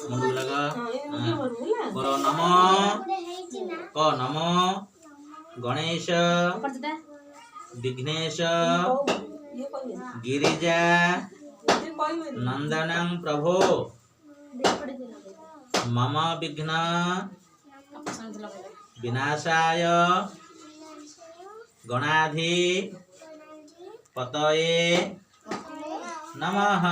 मुंडू लगा करो नमो क नमो गणेश विघ्नेश गिरिजा नंदनं प्रभो मम विघ्न विनाशाय गणाधि पतये नमः।